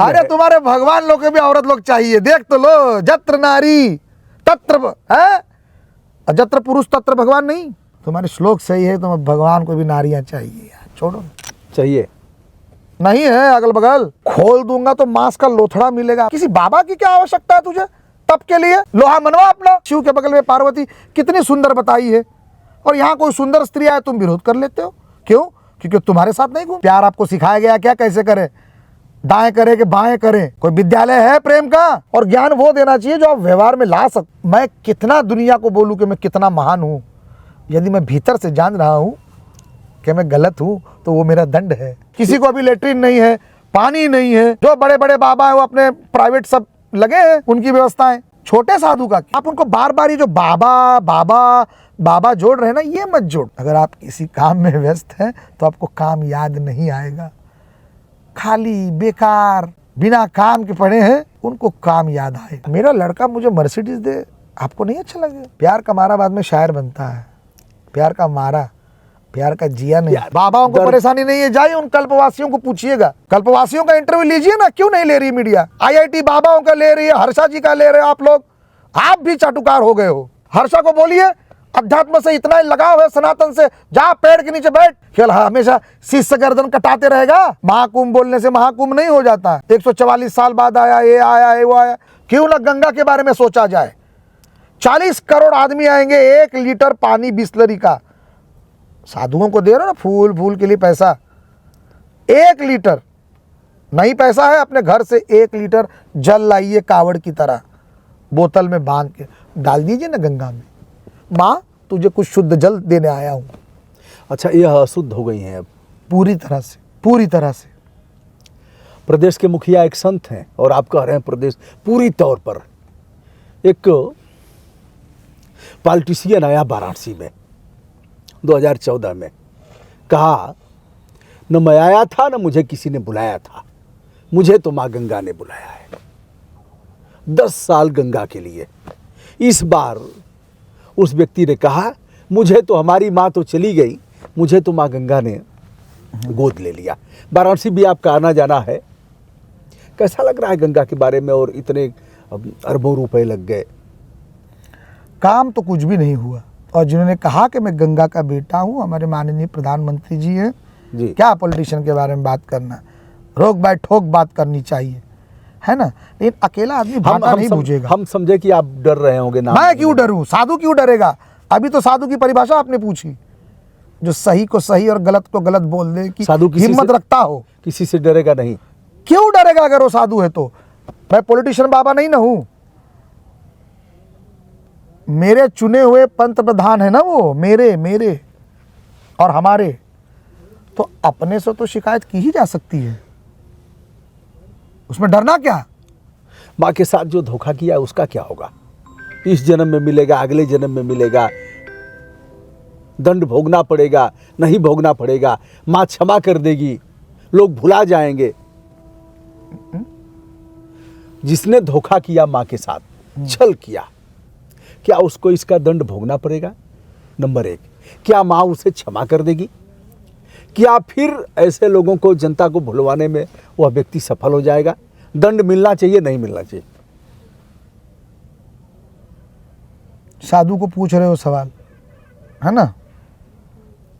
अरे तुम्हारे भगवान लोग के भी औरत लोग चाहिए, देख तो लो, जत्र नारी तत्र है, जत्र पुरुष तत्र भगवान नहीं। तुम्हारे श्लोक सही है, तो भगवान को भी नारियां चाहिए यार, छोड़ो। चाहिए नहीं है अगल बगल, खोल दूंगा तो मांस का लोथड़ा मिलेगा। किसी बाबा की क्या आवश्यकता है तुझे तप के लिए? लोहा मनवा अपना। शिव के बगल में पार्वती कितनी सुंदर बताई है, और यहाँ कोई सुंदर स्त्री आए तुम विरोध कर लेते हो। क्यों? क्योंकि तुम्हारे साथ नहीं घूम। प्यार आपको सिखाया गया क्या, कैसे करे, दाएं करे कि बाएं करे? कोई विद्यालय है प्रेम का? और ज्ञान वो देना चाहिए जो आप व्यवहार में ला सकते। मैं कितना दुनिया को बोलूं कि मैं कितना महान हूं, यदि मैं भीतर से जान रहा हूं कि मैं गलत हूं, तो वो मेरा दंड है। किसी को अभी लेटरिन नहीं है, पानी नहीं है, जो बड़े बड़े बाबा है वो अपने प्राइवेट सब लगे हैं, उनकी व्यवस्थाएं। छोटे साधु का आप उनको बार बार ये जो बाबा बाबा बाबा जोड़ रहे हैं ना, ये मत जोड़। अगर आप किसी काम में व्यस्त हैं तो आपको काम याद नहीं आएगा। खाली बेकार बिना काम के पड़े हैं, उनको काम याद आएगा। मेरा लड़का मुझे मर्सिडीज दे, आपको नहीं अच्छा लगे? प्यार का मारा बाद में शायर बनता है, प्यार का मारा, प्यार का जिया नहीं। बाबाओं को परेशानी नहीं है, जाइए उन कल्पवासियों को पूछिएगा। कल्पवासियों का इंटरव्यू लीजिए ना, क्यों नहीं ले रही मीडिया? आईआईटी बाबाओं का ले रही है, हर्षा जी का ले रहे हो आप लोग। आप भी चाटुकार हो गए हो। हर्षा को बोलिए अध्यात्म से इतना ही लगाव है, सनातन से, जा पेड़ के नीचे बैठ। खेल हमेशा शीश गर्दन कटाते रहेगा। महाकुंभ बोलने से महाकुंभ नहीं हो जाता। 144 साल बाद आया, ये आया, ये वो आया। क्यों ना गंगा के बारे में सोचा जाए। 40 करोड़ आदमी आएंगे, 1 लीटर पानी बिस्लरी का साधुओं को दे रहे हो ना, फूल फूल के लिए पैसा। 1 लीटर नहीं पैसा है, अपने घर से 1 लीटर जल लाइए, कावड़ की तरह बोतल में बांध के डाल दीजिए ना गंगा में। माँ तुझे कुछ शुद्ध जल देने आया हूँ। अच्छा, यह अशुद्ध हो गई हैं अब पूरी तरह से, पूरी तरह से। प्रदेश के मुखिया एक संत हैं और आप कह रहे हैं प्रदेश पूरी तौर पर। एक पॉलिटिशियन आया वाराणसी में 2014 में, कहा न मैं आया था न मुझे किसी ने बुलाया था, मुझे तो माँ गंगा ने बुलाया है। 10 साल गंगा के लिए। इस बार उस व्यक्ति ने कहा मुझे तो हमारी माँ तो चली गई, मुझे तो माँ गंगा ने गोद ले लिया। वाराणसी भी आपका आना जाना है, कैसा लग रहा है गंगा के बारे में? और इतने अरबों रुपए लग गए, काम तो कुछ भी नहीं हुआ। और जिन्होंने कहा कि मैं गंगा का बेटा हूँ, हमारे माननीय प्रधानमंत्री जी हैं जी। क्या पॉलिटिशियन के बारे में बात करना, रोक बैठ ठोक बात करनी चाहिए, है ना। लेकिन अकेला आदमी भाटा नहीं बूझेगा। हम समझे कि आप डर रहे होंगे ना। मैं क्यों डरूं? साधु क्यों डरेगा? अभी तो साधु की परिभाषा आपने पूछी, जो सही को सही और गलत को गलत बोल दे कि साधु हिम्मत रखता हो। किसी से डरेगा नहीं। क्यों डरेगा अगर वो साधु है तो? मैं पॉलिटिशियन बाबा नहीं ना हूं, मेरे चुने हुए पंत प्रधान है ना वो, मेरे और हमारे। तो अपने से तो शिकायत की ही जा सकती है, उसमें डरना क्या? माँ के साथ जो धोखा किया उसका क्या होगा? इस जन्म में मिलेगा, अगले जन्म में मिलेगा, दंड भोगना पड़ेगा, नहीं भोगना पड़ेगा, माँ क्षमा कर देगी, लोग भुला जाएंगे। जिसने धोखा किया माँ के साथ, छल किया, क्या उसको इसका दंड भोगना पड़ेगा? नंबर 1, क्या माँ उसे क्षमा कर देगी? क्या फिर ऐसे लोगों को, जनता को भुलवाने में वह व्यक्ति सफल हो जाएगा? दंड मिलना चाहिए, नहीं मिलना चाहिए? साधु को पूछ रहे हो सवाल, है ना,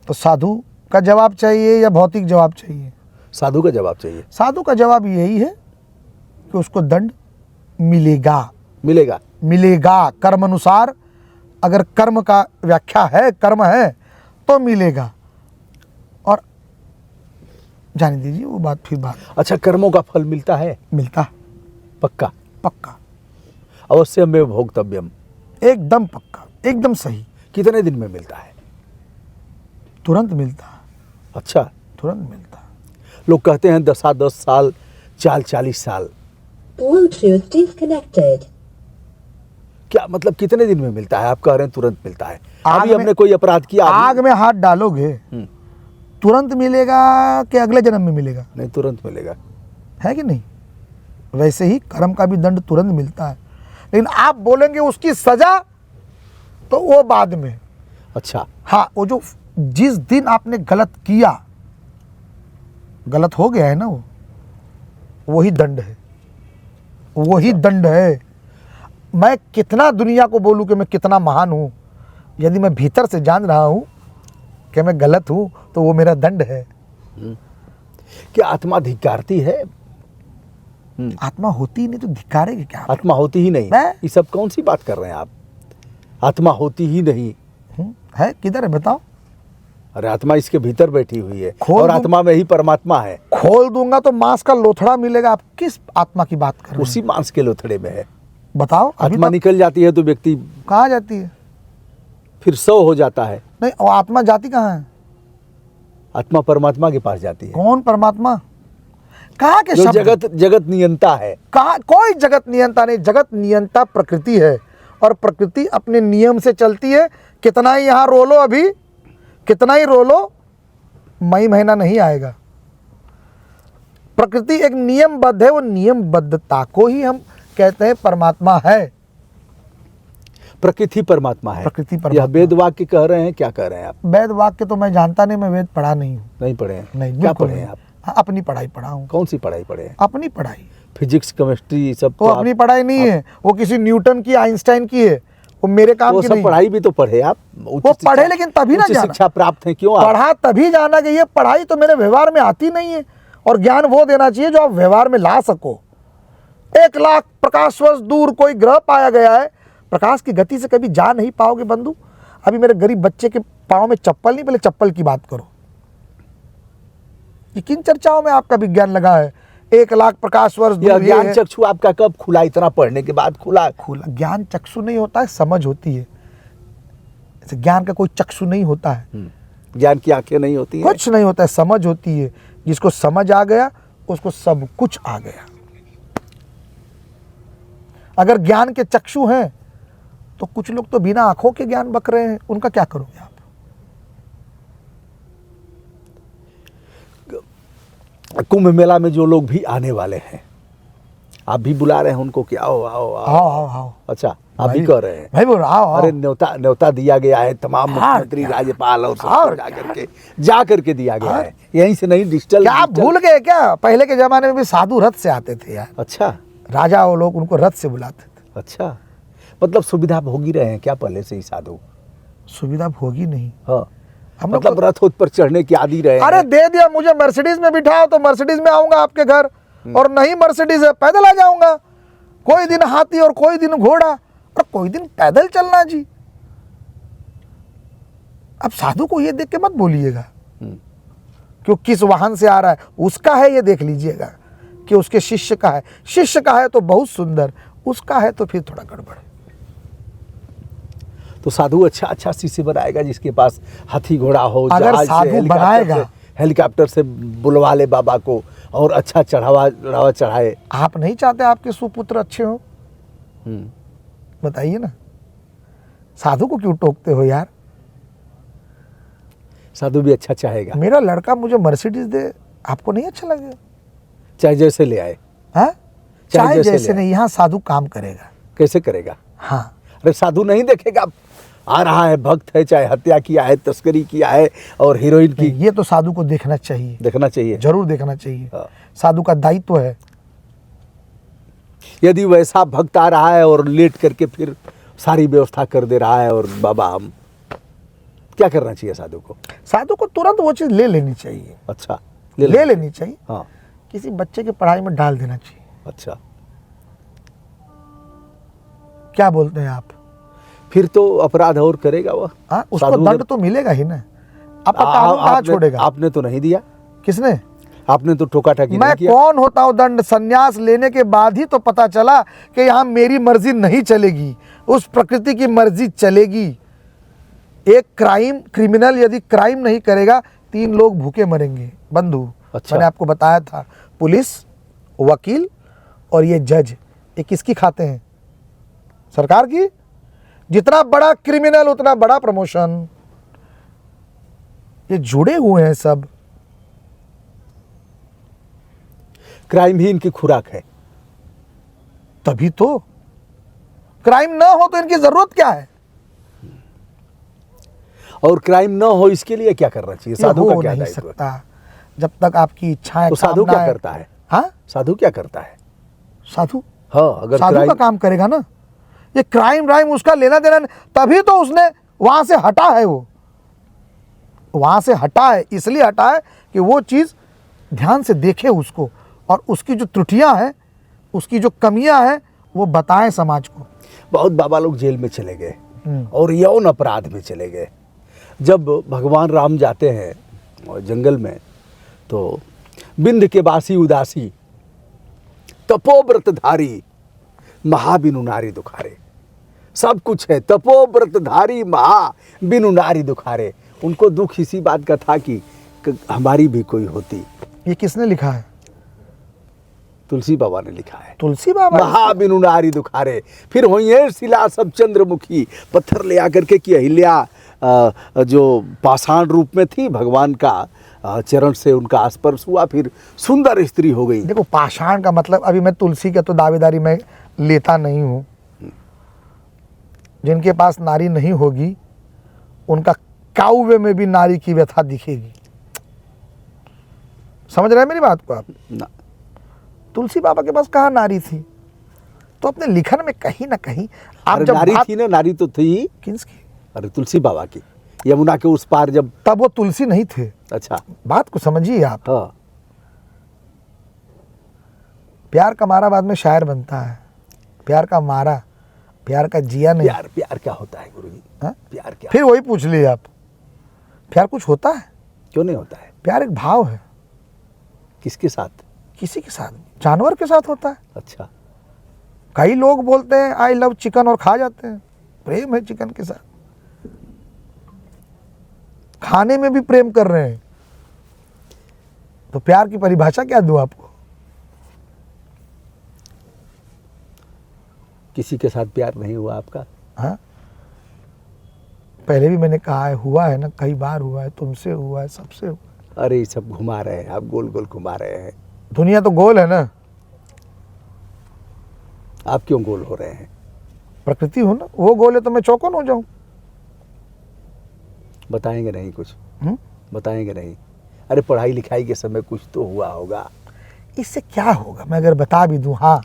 तो साधु का जवाब चाहिए या भौतिक जवाब चाहिए? साधु का जवाब चाहिए। साधु का जवाब यही है कि उसको दंड मिलेगा। मिलेगा, मिलेगा कर्म अनुसार। अगर कर्म का व्याख्या है, कर्म है, तो मिलेगा। और जाने दीजिए वो बात, फिर बात। अच्छा, कर्मों का फल मिलता है? मिलता, पक्का? पक्का, अवश्यमेव भोक्तव्यम। एकदम पक्का, एकदम सही। कितने दिन में मिलता है? तुरंत मिलता। अच्छा, तुरंत मिलता। लोग कहते हैं 10 साल, 40 साल। Bluetooth disconnected. क्या मतलब कितने दिन में मिलता है? आप कह रहे हैं तुरंत मिलता है। आग अभी में- हमने कोई अपराध किया, आग में हाथ डालोगे तुरंत मिलेगा कि अगले जन्म में मिलेगा? नहीं, तुरंत मिलेगा। है कि नहीं? वैसे ही कर्म का भी दंड तुरंत मिलता है। लेकिन आप बोलेंगे उसकी सजा, तो वो बाद में। अच्छा, हाँ, वो जो जिस दिन आपने गलत किया, गलत हो गया है ना, वो वही दंड है, वही दंड है। मैं कितना दुनिया को बोलूं कि मैं कितना महान हूं, यदि मैं भीतर से जान रहा हूं कि मैं गलत हूं तो वो मेरा दंड है। क्या आत्मा धिक्कारती है? आत्मा होती ही नहीं तो धिक्कारेगी क्या? आत्मा होती ही नहीं, मैं? ये सब कौन सी बात कर रहे हैं आप? आत्मा होती ही नहीं है किधर है बताओ? अरे आत्मा इसके भीतर बैठी हुई है खोल और दूं- आत्मा में ही परमात्मा है। खोल दूंगा तो मांस का लोथड़ा मिलेगा। आप किस आत्मा की बात कर रहे हैं? उसी मांस के लोथड़े में है। बताओ अभी आत्मा तक निकल जाती है तो व्यक्ति कहाँ जाती है? फिर 100 हो जाता है। नहीं, और आत्मा जाती कहाँ है? आत्मा परमात्मा के पास जाती है, कौन परमात्मा? कहाँ के जो शब्द? जगत नियंता है। कहाँ? कोई जगत नियंता नहीं। जगत नियंता प्रकृति है और प्रकृति अपने नियम से चलती है। कितना ही यहाँ रो लो, अभी कितना ही रो लो, मई महीना नहीं आएगा। प्रकृति एक नियमबद्ध है, वो नियमबद्धता को ही हम कहते हैं परमात्मा है। प्रकृति परमात्मा है। प्रकृति यह परमात्मा। वेद वाक्य कह रहे हैं, क्या कह रहे हैं आप? वेद वाक्य तो मैं जानता नहीं, मैं वेद पढ़ा नहीं हूँ। नहीं पढ़े हैं? नहीं, क्या बिल्कुल पढ़े हैं नहीं। आप? हाँ, अपनी पढ़ाई पढ़ा हूँ। कौन सी पढ़ाई पढ़े हैं? अपनी पढ़ाई। फिजिक्स, केमिस्ट्री सब वो अपनी पढ़ाई नहीं है, वो किसी न्यूटन की, आइंस्टाइन की है। वो मेरे काम वो की सब नहीं। पढ़ाई भी तो पढ़े आप। वो पढ़े लेकिन तभी ना उच्च जाना। शिक्षा प्राप्त है, क्यों आप? पढ़ा तभी जाना कि ये पढ़ाई तो मेरे व्यवहार में आती नहीं है। और ज्ञान वो देना चाहिए जो आप व्यवहार में ला सको। 1 लाख प्रकाश वर्ष दूर कोई ग्रह पाया गया है, प्रकाश की गति से कभी जा नहीं पाओगे बंधु। अभी मेरे गरीब बच्चे के पाँव में चप्पल नहीं, पहले चप्पल की बात करो। ये किन चर्चाओं में आपका विज्ञान लगा है? 1 लाख प्रकाश वर्ष यह दूर। ज्ञान चक्षु आपका कब खुला? इतना पढ़ने के बाद खुला? खुला ज्ञान चक्षु नहीं होता है, समझ होती है। ऐसे ज्ञान का कोई चक्षु नहीं होता है। ज्ञान की आंखें नहीं होती हैं? कुछ नहीं होता है, समझ होती है। जिसको समझ आ गया उसको सब कुछ आ गया। अगर ज्ञान के चक्षु हैं तो कुछ लोग तो बिना आंखों के ज्ञान बक रहे हैं, उनका क्या करोगे आप? कुंभ मेला में जो लोग भी आने वाले हैं, आप भी बुला रहे हैं उनको कि आओ आओ आओ? आओ आओ आओ अच्छा, आप भी कह रहे हैं? भाई बोल आओ आओ। अरे न्योता दिया गया है तमाम मुख्यमंत्री, राज्यपाल और सब जा करके दिया गया है। यहीं से नहीं, डिजिटल। क्या आप भूल गए क्या? पहले के जमाने में भी साधु रथ से आते थे यार। अच्छा राजा वो लोग उनको रथ से बुलाते थे। अच्छा, मतलब सुविधा भोग ही रहे हैं क्या पहले से ही साधु? सुविधा भोगी नहीं। हाँ, हम लोग मतलब रथ पर चढ़ने की आदि रहे अरे हैं। दे दिया मुझे, मर्सिडीज में बिठाओ तो मर्सिडीज में आऊंगा आपके घर, और नहीं मर्सिडीज है पैदल आ जाऊंगा। कोई दिन हाथी और कोई दिन घोड़ा और कोई दिन पैदल चलना जी। अब साधु को ये देख के मत बोलिएगा कि वो किस वाहन से आ रहा है, उसका है ये देख लीजिएगा कि उसके शिष्य का है। शिष्य का है तो बहुत सुंदर, उसका है तो फिर थोड़ा गड़बड़। तो साधु अच्छा शिष्य बनाएगा जिसके पास हाथी घोड़ा हो, अगर जहाज से, साधु बनाएगा, हेलीकॉप्टर से बुलवा ले बाबा को और अच्छा चढ़ावा चढ़ाए। आप नहीं चाहते आपके सुपुत्र अच्छे हो? बताइए ना, साधु को क्यों टोकते हो यार? साधु भी अच्छा चाहेगा। मेरा लड़का मुझे मर्सिडीज दे, आपको नहीं अच्छा लगेगा? चाहे जैसे ले आए। हाँ? चाहे चाहे जैसे जैसे ले नहीं, यहाँ साधु काम करेगा। कैसे करेगा? हाँ, अरे साधु नहीं देखेगा, आ रहा है भक्त है, चाहे हत्या किया है, तस्करी किया है और हीरोइन की, ये तो साधु को देखना चाहिए, देखना चाहिए। जरूर देखना चाहिए। हाँ। साधु का दायित्व है। यदि वैसा भक्त आ रहा है और लेट करके फिर सारी व्यवस्था कर दे रहा है और बाबा हम क्या करना चाहिए साधु को? साधु को तुरंत वो चीज ले लेनी चाहिए। अच्छा, ले लेनी चाहिए। हाँ, किसी बच्चे की पढ़ाई में डाल देना चाहिए। अच्छा, क्या बोलते हैं आप? फिर तो अपराध और करेगा वह। हाँ, उसको साधु दंड जब- तो मिलेगा ही ना। अब कानून कहाँ छोड़ेगा? आपने तो नहीं दिया, किसने? आपने तो ठोका ठाकी मैं नहीं किया। कौन होता हूँ दंड? संन्यास लेने के बाद ही तो पता चला कि यहाँ मेरी मर्जी नहीं चलेगी, उस प्रकृति की मर्जी चलेगी। एक क्रिमिनल यदि क्राइम नहीं करेगा, 3 लोग भूखे मरेंगे बंधु। अच्छा। मैंने आपको बताया था, पुलिस, वकील और ये जज, ये किसकी खाते हैं? सरकार की। जितना बड़ा क्रिमिनल उतना बड़ा प्रमोशन। ये जुड़े हुए हैं सब। क्राइम ही इनकी खुराक है। तभी तो क्राइम ना हो तो इनकी जरूरत क्या है? और क्राइम न हो इसके लिए क्या करना चाहिए? ये साधु हो का क्या नहीं दायित्व है? सकता जब तक आपकी इच्छाएं तो साधु क्या कामनाएं- करता है? हाँ, साधु क्या करता है? साधु हाँ, अगर साधु का crime- काम करेगा ना। ये क्राइम व्राइम उसका लेना देना नहीं, तभी तो उसने वहां से हटा है। वो वहां से हटा है, इसलिए हटा है कि वो चीज ध्यान से देखे उसको, और उसकी जो त्रुटियां हैं, उसकी जो कमियां हैं, वो बताएं समाज को। बहुत बाबा लोग जेल में चले गए और यौन अपराध में चले गए। जब भगवान राम जाते हैं जंगल में, तो बिंद के बासी उदासी तपोव्रतधारी महाबिनु नारी दुखारे, सब कुछ है, तपोव्रतधारी महा बिनु नारी दुखारे। उनको दुख इसी बात का था कि हमारी भी कोई होती। ये किसने लिखा है? तुलसी बाबा ने लिखा है, तुलसी बाबा। महाबिनु नारी दुखारे। फिर होइए शिला सब चंद्रमुखी, पत्थर ले आकर के कि अहिल्या जो पाषाण रूप में थी, भगवान का चरण से उनका स्पर्श हुआ, फिर सुंदर स्त्री हो गई। देखो, पाषाण का मतलब, अभी मैं तुलसी का तो दावेदारी मैं लेता नहीं हूँ। जिनके पास नारी नहीं होगी, उनका काव्य में भी नारी की व्यथा दिखेगी। समझ रहे हैं मेरी बात को आप? ना, तुलसी बाबा के पास कहाँ नारी थी? तो अपने लिखन में कहीं ना कहीं आप अरे जब नारी बात थी ना, नारी तो थी। किसकी? अरे तुलसी बाबा की, यमुना के उस पार जब। तब वो तुलसी नहीं थे। अच्छा, बात को समझिए आप। हाँ, प्यार का मारा बाद में शायर बनता है। प्यार का मारा, प्यार का जिया नहीं। प्यार प्यार क्या होता है गुरुजी? हाँ? प्यार क्या? फिर वही पूछ लिए आप, प्यार कुछ होता है? क्यों नहीं होता है? प्यार एक भाव है। किसके साथ? किसी के साथ, जानवर के साथ होता है। अच्छा, कई लोग बोलते हैं आई लव चिकन और खा जाते हैं। प्रेम है चिकन के साथ, खाने में भी प्रेम कर रहे हैं। तो प्यार की परिभाषा क्या दूं आपको? किसी के साथ प्यार नहीं हुआ आपका? हाँ, पहले भी मैंने कहा है, हुआ है ना, कई बार हुआ है, तुमसे हुआ है, सबसे हुआ है। अरे ये सब घुमा रहे हैं आप, गोल गोल घुमा रहे हैं। दुनिया तो गोल है ना। आप क्यों गोल हो रहे हैं? प्रकृति हो ना, वो गोल है तो मैं चौकोन हो जाऊं। बताएंगे नहीं कुछ? हम्म? बताएंगे नहीं? अरे पढ़ाई लिखाई के समय कुछ तो हुआ होगा। इससे क्या होगा मैं अगर बता भी दूं? हाँ,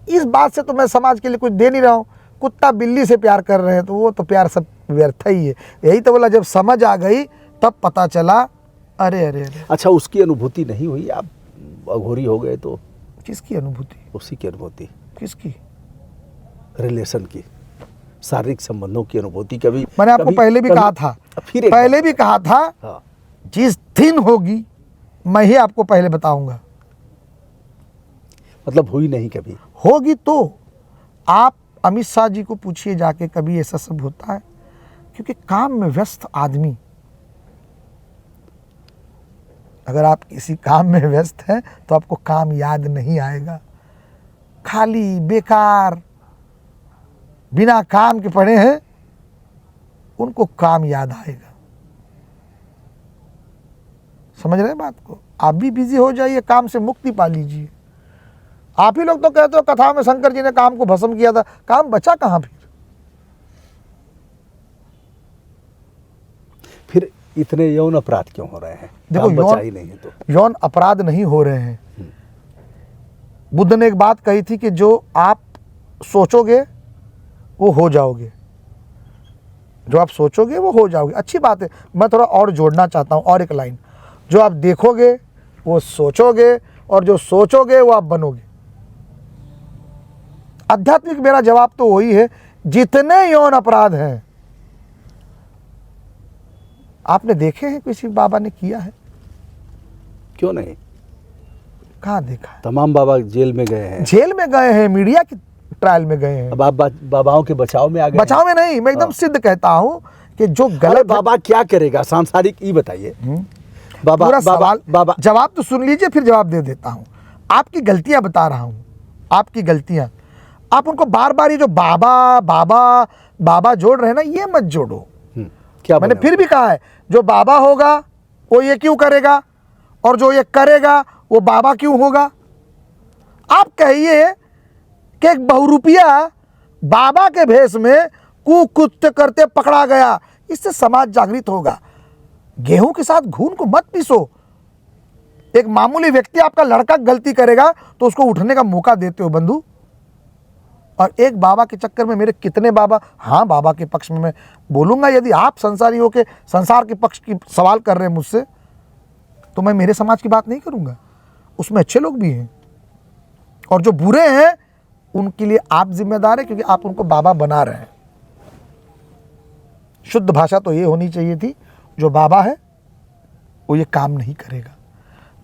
इस बात से तो मैं समाज के लिए कुछ दे नहीं रहा हूं। कुत्ता बिल्ली से प्यार कर रहे हैं तो वो तो प्यार सब व्यर्थ ही है। यही तो बोला, जब समझ आ गई तब पता चला। अरे अरे अरे, अच्छा, उसकी अनुभूति नहीं हुई? आप अघोरी हो गए तो? किसकी अनुभूति? उसी की अनुभूति, किसकी? रिलेशन की, शारीरिक संबंधों की अनुभूति। कभी मैंने आपको पहले भी कहा था, फिर एक पहले भी कहा था, हाँ, जिस दिन होगी मैं ही आपको पहले बताऊंगा। मतलब हुई नहीं कभी? होगी तो आप अमित शाह जी को पूछिए जाके, कभी ऐसा सब होता है? क्योंकि काम में व्यस्त आदमी, अगर आप किसी काम में व्यस्त हैं तो आपको काम याद नहीं आएगा। खाली बेकार बिना काम के पड़े हैं, उनको काम याद आएगा। समझ रहे हैं बात को? आप भी बिजी हो जाइए, काम से मुक्ति पा लीजिए। आप ही लोग तो कहते हो कथा में शंकर जी ने काम को भस्म किया था, काम बचा कहां? फिर इतने यौन अपराध क्यों हो रहे हैं? देखो, काम बचा ही नहीं है तो। यौन अपराध नहीं हो रहे हैं। बुद्ध ने एक बात कही थी कि जो आप सोचोगे वो हो जाओगे, जो आप सोचोगे वो हो जाओगे। अच्छी बात है। मैं थोड़ा और जोड़ना चाहता हूं, और एक लाइन, जो आप देखोगे वो सोचोगे, और जो सोचोगे वो आप बनोगे। आध्यात्मिक मेरा जवाब तो वही है। जितने यौन अपराध हैं, आपने देखे हैं किसी बाबा ने किया है? क्यों नहीं? कहाँ देखा है? तमाम बाबा जेल में गए हैं। जेल में गए हैं, मीडिया की ट्रायल में गए हैं। अब आप बाबाओं के बचाव में आ गए। बचाव में नहीं, मैं एकदम सिद्ध कहता हूं कि जो अरे गलत बाबा क्या करेगा सांसारिक, ये बताइए। बाबा पूरा बाबा सवाल, बाबा जवाब तो सुन लीजिए, फिर जवाब दे देता हूं। आपकी गलतियां बता रहा हूं, आपकी गलतियां। आप उनको बार बार ये जो बाबा बाबा बाबा जोड़ रहे हैं ना, ये मत जोड़ो। क्या मैंने बने? फिर भी कहा है, जो बाबा होगा वो ये क्यों करेगा, और जो ये करेगा वो बाबा क्यों होगा? आप कहिए कि एक बहुरूपिया बाबा के भेष में कुकृत्य करते पकड़ा गया, इससे समाज जागृत होगा। गेहूं के साथ घून को मत पीसो। एक मामूली व्यक्ति आपका लड़का गलती करेगा तो उसको उठने का मौका देते हो बंधु। और एक बाबा के चक्कर में मेरे कितने बाबा, हाँ बाबा के पक्ष में मैं बोलूँगा, यदि आप संसारी हो के संसार के पक्ष की सवाल कर रहे हैं मुझसे, तो मैं मेरे समाज की बात नहीं करूँगा, उसमें अच्छे लोग भी हैं और जो बुरे हैं उनके लिए आप जिम्मेदार हैं, क्योंकि आप उनको बाबा बना रहे हैं। शुद्ध भाषा तो ये होनी चाहिए थी, जो बाबा है वो ये काम नहीं करेगा,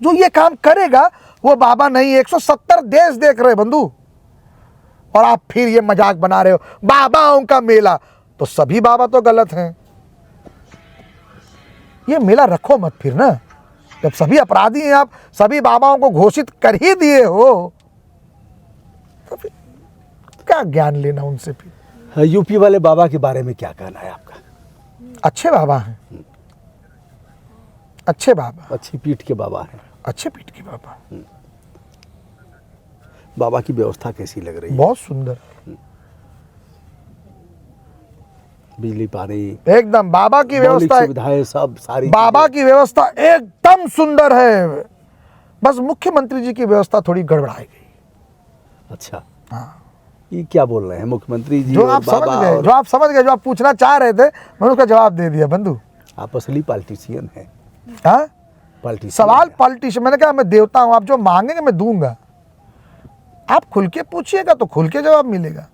जो ये काम करेगा वो बाबा नहीं। 170 देश देख रहे बंधु, और आप फिर ये मजाक बना रहे हो बाबाओं का मेला। तो सभी बाबा तो गलत हैं, ये मेला रखो मत फिर ना। जब सभी अपराधी हैं, आप सभी बाबाओं को घोषित कर ही दिए हो, तो फिर क्या ज्ञान लेना उनसे फिर। यूपी वाले बाबा के बारे में क्या कहना है आपका? अच्छे बाबा हैं, अच्छे बाबा, अच्छी पीठ के बाबा हैं। अच्छे पीठ के बाबा, बाबा की व्यवस्था कैसी लग रही है? बहुत सुंदर, बिजली पानी एकदम बाबा की मौलिक व्यवस्था, सुविधाएं सब सारी बाबा की व्यवस्था एकदम सुंदर है। बस मुख्यमंत्री जी की व्यवस्था थोड़ी गड़बड़ाई गई। अच्छा, हाँ, ये क्या बोल रहे हैं मुख्यमंत्री जी जो और आप समझ बाबा गए, और जो आप समझ गए, जो आप पूछना चाह रहे थे, मैंने उसका जवाब दे दिया बंधु। आप असली पॉलिटिशियन हैं। हाँ, पॉलिटिशियन सवाल पॉलिटिशियन, मैंने कहा मैं देवता हूं, आप जो मांगेंगे मैं दूंगा। आप खुल के पूछिएगा तो खुल के जवाब मिलेगा,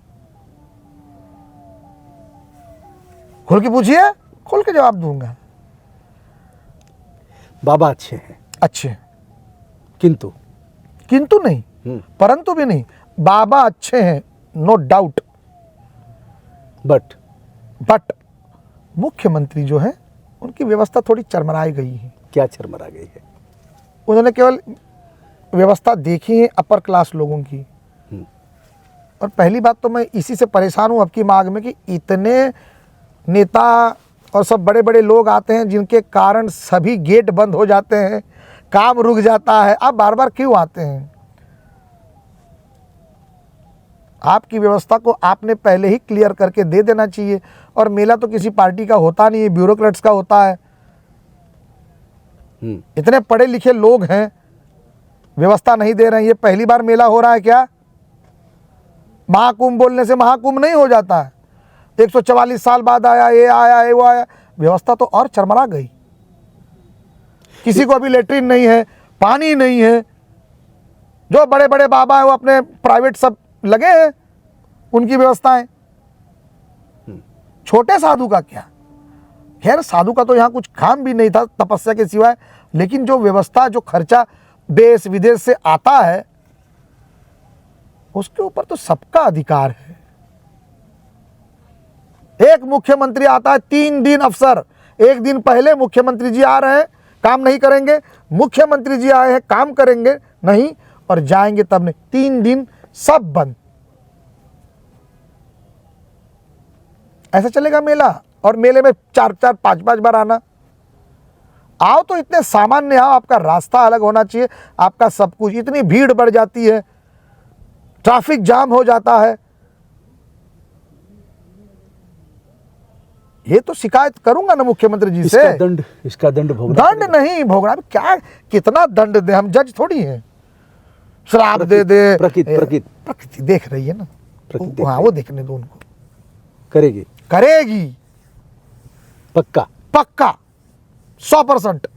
खुल के पूछिए, खुल के जवाब दूंगा। बाबा अच्छे हैं, अच्छे, किंतु किंतु नहीं, परंतु भी नहीं, बाबा अच्छे हैं, नो डाउट, बट मुख्यमंत्री जो है उनकी व्यवस्था थोड़ी चरमराई गई है। क्या चरमरा गई है? उन्होंने केवल व्यवस्था देखी है अपर क्लास लोगों की। और पहली बात तो मैं इसी से परेशान हूँ अब की मांग में कि इतने नेता और सब बड़े बड़े लोग आते हैं जिनके कारण सभी गेट बंद हो जाते हैं, काम रुक जाता है। आप बार बार क्यों आते हैं? आपकी व्यवस्था को आपने पहले ही क्लियर करके दे देना चाहिए। और मेला तो किसी पार्टी का होता नहीं है, ब्यूरोक्रेट्स का होता है। इतने पढ़े लिखे लोग हैं, व्यवस्था नहीं दे रहे हैं। ये पहली बार मेला हो रहा है क्या? महाकुंभ बोलने से महाकुंभ नहीं हो जाता है। 144 साल बाद आया, ये आया, ये वो आया, व्यवस्था तो और चरमरा गई। किसी को अभी लेटरिन नहीं है, पानी नहीं है। जो बड़े बड़े बाबा हैं वो अपने प्राइवेट सब लगे हैं उनकी व्यवस्थाएं। छोटे साधु का क्या? खैर साधु का तो यहाँ कुछ काम भी नहीं था तपस्या के सिवाय, लेकिन जो व्यवस्था, जो खर्चा देश विदेश से आता है उसके ऊपर तो सबका अधिकार है। एक मुख्यमंत्री आता है, 3 दिन अफसर, एक दिन पहले मुख्यमंत्री जी आ रहे हैं, काम नहीं करेंगे, मुख्यमंत्री जी आए हैं, काम करेंगे नहीं, और जाएंगे तब नहीं। 3 दिन सब बंद। ऐसा चलेगा मेला? और मेले में 4-4, 5-5 बार आना। आओ तो इतने सामान्य आओ, आपका रास्ता अलग होना चाहिए, आपका सब कुछ। इतनी भीड़ बढ़ जाती है, ट्रैफिक जाम हो जाता है। ये तो शिकायत करूंगा ना मुख्यमंत्री जी से। इसका दंड भोगना दंड नहीं भोगना, क्या कितना दंड दे? हम जज थोड़ी हैं। श्राप दे दे, प्रकृति देख रही है ना, हाँ वो देखने दो उनको। करेगी, करेगी पक्का पक्का 100%।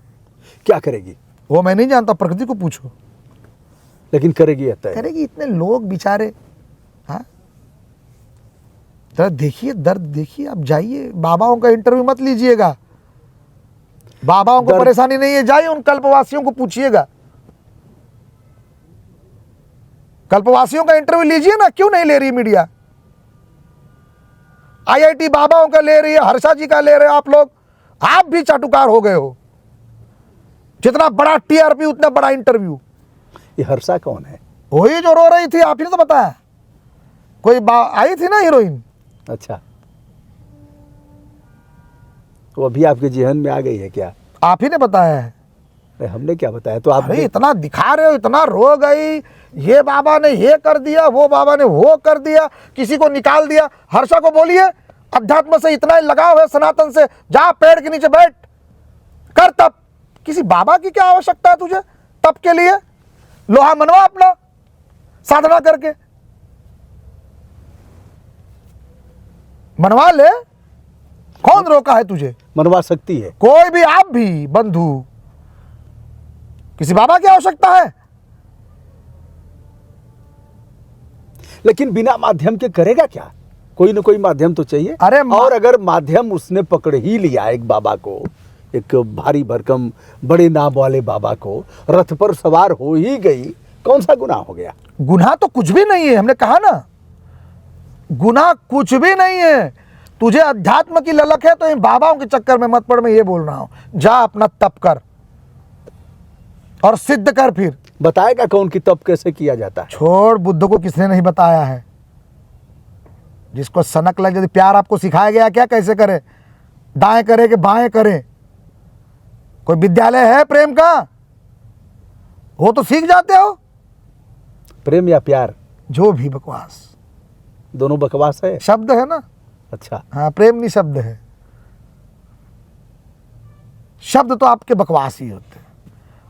क्या करेगी वो मैं नहीं जानता, प्रकृति को पूछो, लेकिन करेगी। आता करेगी। इतने लोग बेचारे, हाँ दर्द देखिए, दर्द देखिए। आप जाइए, बाबाओं का इंटरव्यू मत लीजिएगा, बाबाओं को परेशानी नहीं है, जाइए उन कल्पवासियों को पूछिएगा। कल्पवासियों का इंटरव्यू लीजिए ना, क्यों नहीं ले रही मीडिया? IIT बाबाओं का ले रही है, हर्षा जी का ले रहे हो आप लोग। आप भी चाटुकार हो गए हो। जितना बड़ा TRP उतना बड़ा इंटरव्यू। ये हर्षा कौन है? वही जो रो रही थी, आप ही ने तो बताया। कोई आई थी ना हीरोइन। अच्छा, वो अभी आपके जेहन में आ गई है क्या? आप ही ने बताया है। हमने क्या बताया? तो आप इतना दिखा रहे हो, इतना रो गई, ये बाबा ने ये कर दिया, वो बाबा ने वो कर दिया, किसी को निकाल दिया। हर्षा को बोलिए, अध्यात्म से इतना ही लगाव है, सनातन से, जा पेड़ के नीचे बैठ कर तब। किसी बाबा की क्या आवश्यकता है तुझे? तप के लिए लोहा मनवा अपना साधना करके, मनवा ले। कौन रोका है तुझे? मनवा सकती है। कोई भी, आप भी बंधु, किसी बाबा की आवश्यकता है? लेकिन बिना माध्यम के करेगा क्या? कोई ना कोई माध्यम तो चाहिए। अरे और अगर माध्यम उसने पकड़ ही लिया एक बाबा को, एक भारी भरकम बड़े नाम वाले बाबा को, रथ पर सवार हो ही गई, कौन सा गुनाह हो गया? गुनाह तो कुछ भी नहीं है, हमने कहा ना, गुनाह कुछ भी नहीं है। तुझे अध्यात्म की ललक है तो इन बाबाओं के चक्कर में मत पड़। मैं ये बोल रहा हूं, जा अपना तप कर और सिद्ध कर। फिर बताएगा कौन कि तप कैसे किया जाता है? छोड़, बुद्ध को किसने नहीं बताया है? जिसको सनक लगे, यदि प्यार आपको सिखाया गया क्या कैसे करे, दाएं करे कि बाएं करे? कोई विद्यालय है प्रेम का? वो तो सीख जाते हो। प्रेम या प्यार, जो भी बकवास, दोनों बकवास है। शब्द है ना। अच्छा, हाँ, प्रेम नहीं शब्द है। शब्द तो आपके बकवास ही होते हैं,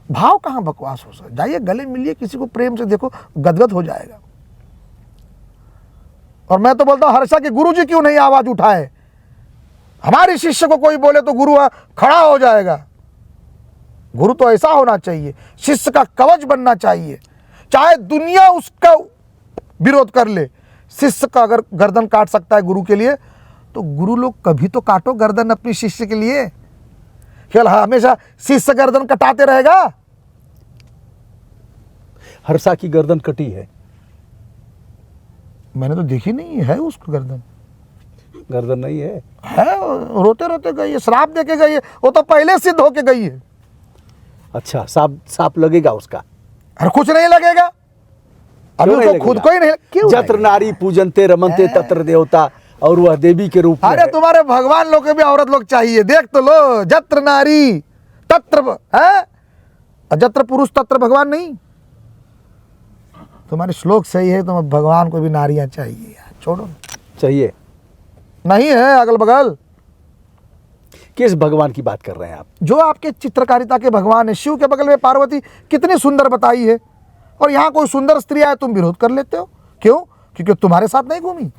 भाव कहाँ बकवास हो सकता? जाइए गले मिलिए किसी को, प्रेम से देखो, गदगद हो जाएगा। और मैं तो बोलता हूं, हर्षा के गुरु जी क्यों नहीं आवाज उठाए? हमारे शिष्य को कोई बोले तो गुरु खड़ा हो जाएगा। गुरु तो ऐसा होना चाहिए, शिष्य का कवच बनना चाहिए। चाहे दुनिया उसका विरोध कर ले, शिष्य का अगर गर्दन काट सकता है गुरु के लिए, तो गुरु लोग कभी तो काटो गर्दन अपनी शिष्य के लिए। केवल हमेशा शिष्य गर्दन कटाते रहेगा? हर्षा की गर्दन कटी है? मैंने तो देखी नहीं है उसको गर्दन। गर्दन नहीं है? है, रोते रोते गई है, श्राप दे के गई है। वो तो पहले सिद्ध होके गई है। अच्छा, सांप लगेगा उसका? अरे कुछ नहीं लगेगा, अभी क्यों नहीं उसको खुद लगेगा? को ही नहीं। क्यों जत्र लगेगा? नारी पूजनते रमनते तत्र देवता, और वह देवी के रूप में अरे है। तुम्हारे भगवान लोग के भी औरत लोग चाहिए, देख तो लो। जत्र नारी तत्र है, जत्र पुरुष तत्र भगवान नहीं। तुम्हारे श्लोक सही है, तो भगवान को भी नारियां चाहिए यार, छोड़ो। चाहिए? नहीं है अगल बगल। किस भगवान की बात कर रहे हैं आप? जो आपके चित्रकारिता के भगवान है। शिव के बगल में पार्वती कितनी सुंदर बताई है, और यहाँ कोई सुंदर स्त्री आए तुम विरोध कर लेते हो। क्यों? क्योंकि तुम्हारे साथ नहीं घूमी।